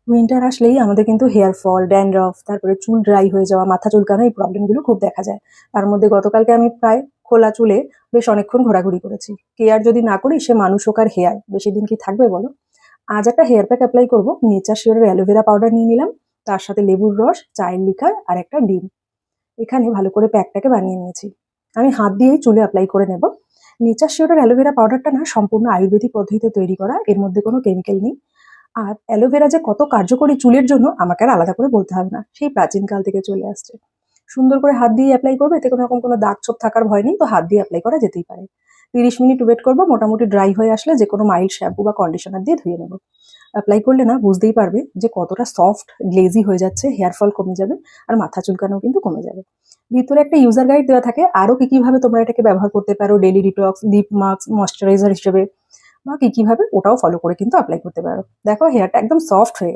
Winter আসলেই আমাদের কিন্তু হেয়ার ফল, ড্যান্ড্রফ, তারপরে চুল ড্রাই হয়ে যাওয়া, মাথা চুলকানো এই প্রবলেমগুলো খুব দেখা যায়। তার মধ্যে গতকালকে আমি প্রায় খোলা চুলে বেশ অনেকক্ষণ ঘোরাঘুরি করেছি। কেয়ার যদি না করি সে মানুষ হোক আর হেয়ার বেশি দিন কি থাকবে বলো? আজ একটা হেয়ার প্যাক অ্যাপ্লাই করবো। নেচার শিওরের অ্যালোভেরা পাউডার নিয়ে নিলাম, তার সাথে লেবুর রস, চায়ের লিকার আর একটা ডিম। এখানে ভালো করে প্যাকটাকে বানিয়ে নিয়েছি। আমি হাত দিয়েই চুলে অ্যাপ্লাই করে নেব। নেচার শিওরের অ্যালোভেরা পাউডারটা না সম্পূর্ণ আয়ুর্বেদিক পদ্ধতিতে তৈরি করা, এর মধ্যে কোনো কেমিক্যাল নেই। আর অ্যালোভেরা যে কত কার্যকরী চুলের জন্য আমাকে আর আলাদা করে বলতে হবে না, সেই প্রাচীনকাল থেকে চলে আসছে। সুন্দর করে হাত দিয়ে অ্যাপ্লাই করবে, এতে কোনো রকম কোনো দাগ ছোপ থাকার ভয় নেই, তো হাত দিয়ে অ্যাপ্লাই করা যেতেই পারে। 30 মিনিট ওয়েট করবো, মোটামুটি ড্রাই হয়ে আসলে যে কোনো মাইল্ড শ্যাম্পু বা কন্ডিশনার দিয়ে ধুয়ে নেবো। অ্যাপ্লাই করলে না বুঝতেই পারবে যে কতটা সফট গ্লেজি হয়ে যাচ্ছে, হেয়ার ফল কমে যাবে আর মাথা চুলকানো কিন্তু কমে যাবে। ভিতরে একটা ইউজার গাইড দেওয়া থাকে আরো কি কিভাবে তোমরা এটাকে ব্যবহার করতে পারো, daily detox, lip mask, moisturiser হিসেবে, বা কি কিভাবে ওটাও ফলো করে কিন্তু অ্যাপ্লাই করতে পারো। দেখো হেয়ারটা একদম সফট হয়ে